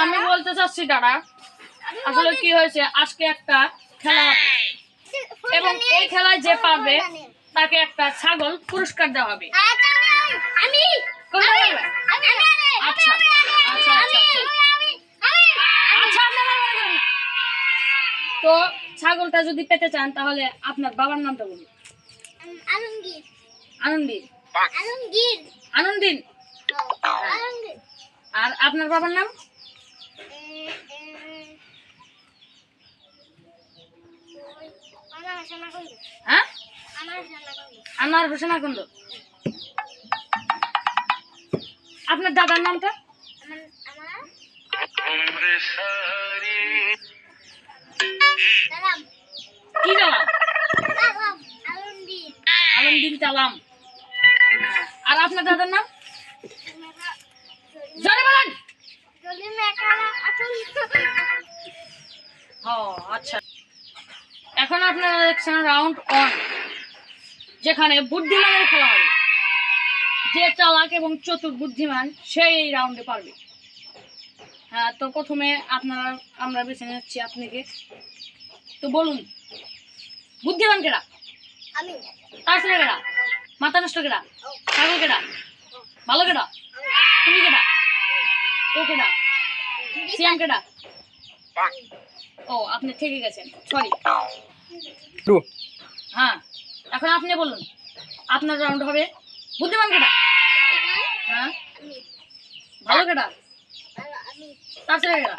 আমি বলতে চাচ্ছি দাদা, আসলে কি হয়েছে, আজকে একটা খেলা হবে এবং এই খেলায় যে পারবে তাকে একটা ছাগল পুরস্কার দেওয়া হবে। আচ্ছা আচ্ছা আচ্ছা আচ্ছা, তো ছাগলটা যদি পেতে চান তাহলে আপনার বাবার নামটা বলুন। আনন্দির। আনন্দিন। আর আপনার বাবার নাম? হ্যাঁ, আনোয়ার হোসেন আকন্দ। আপনার দাদার নামটা? কি চালাম? আলমদিন চালাম। আর আপনার দাদার নাম? জোরে বলেন। ও আচ্ছা, এখন আপনারা দেখছেন রাউন্ড 1, যেখানে বুদ্ধিমানের খেলা হবে। যে চালাক এবং চতুর বুদ্ধিমান সেই এই রাউন্ডে পারবে। হ্যাঁ, তো প্রথমে আমরা বেছে নিচ্ছি আপনাকে। তো বলুন, বুদ্ধিমান কেডা? আমি। তারপরে কেডা? মাথা নষ্ট কেডা? ছাগল কেডা? ভালো কেডা? তুমি কেডা? ও কেডা? সিয়াম কেডা? ও, আপনি ঠিকই গেছেন, সরি। হ্যাঁ, এখন আপনি বলুন, আপনার রাউন্ড হবে বুদ্ধিমান কেডা? হ্যাঁ, ভালো কেডা? তারপরে কেডা?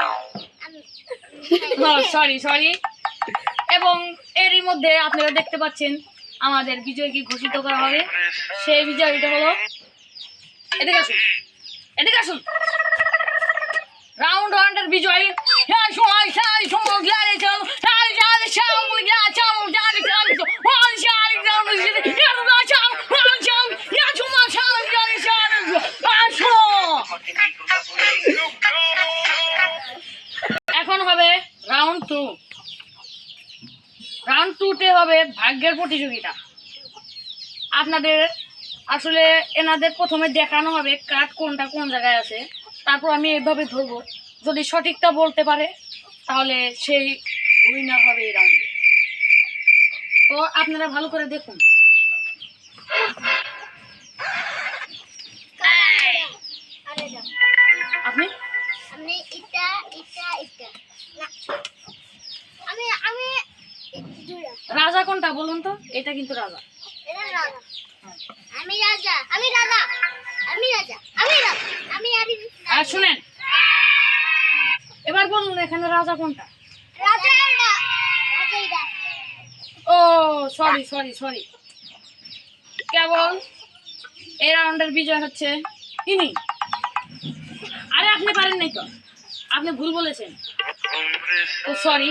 Sorry sorry. এবং এরই মধ্যে আপনারা দেখতে পাচ্ছেন আমাদের বিজয়কে ঘোষিত করা হবে। সেই বিজয়টা হলো, এদিকে আসুন, এদিকে আসুন। রাউন্ড 1 এর বিজয়ী এখন হবে রাউন্ড 2। রাউন্ড 2-তে হবে ভাগ্যের প্রতিযোগিতা। আপনাদের আসলে এনাদের প্রথমে দেখানো হবে কাঠ কোনটা কোন জায়গায় আছে, তারপর আমি এইভাবে ধরবো, যদি সঠিকটা বলতে পারে তাহলে সেই উইনার হবে এই রাউন্ডে। তো আপনারা ভালো করে দেখুন। আপনি রাজা কোনটা বলুন তো? এটা কিন্তু রাজা। আর শুনেন, এবার বলুন এখানে রাজা কোনটা? ও সরি সরি সরি, কেবল এই রাউন্ডের বিজয় হচ্ছে ইনি। আরে আপনি পারেন নাই তো, আপনি ভুল বলেছেন। তো সরি,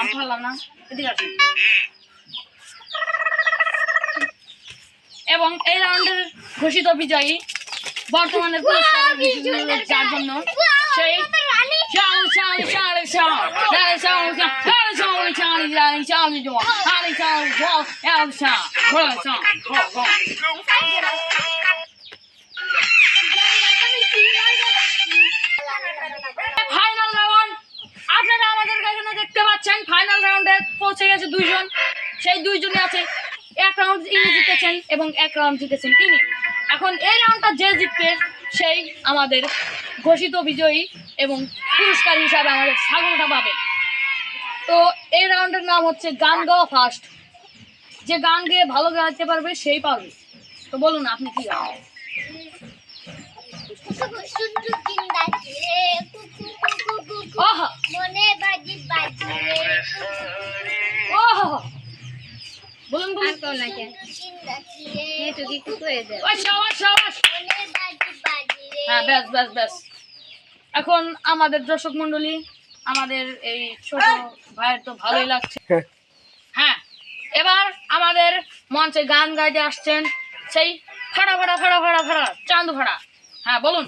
আমি পারলাম না। এদিকে আসুন। এবং এই রাউন্ডের ঘোষিত বিজয়ী বর্তমানের পুরস্কার যার জন্য সেই ফাইনাল রাউন্ড আপনারা আমাদের এখানে দেখতে পাচ্ছেন। ফাইনাল রাউন্ডে পৌঁছে গেছে 2 জন। সেই 2 জনই আছে, 1 রাউন্ড ইনি জিতেছেন এবং 1 রাউন্ড জিতেছেন ইনি। এখন এই রাউন্ডটা যে জিতবে সেই আমাদের ঘোষিত বিজয়ী এবং পুরস্কার হিসাবে আমাদের ছাগলটা পাবে। তো এই রাউন্ডের নাম হচ্ছে গান গাওয়া ফার্স্ট। যে গান গেয়ে ভালো গাইতে পারবে সেই পাবে। তো বলুন আপনি কি গান? বলুন বলুন। হ্যাঁ, ব্যাস ব্যাস ব্যাস। এখন আমাদের দর্শক মন্ডলী, আমাদের এই ছোট ভাইয়ের তো ভালোই লাগছে। হ্যাঁ, এবার আমাদের মঞ্চে গান গাইতে আসছেন সেই ফাড়া ফাড়া ফাড়া ফাড়া ফাড়া চান্দু ফাড়া। হ্যাঁ বলুন।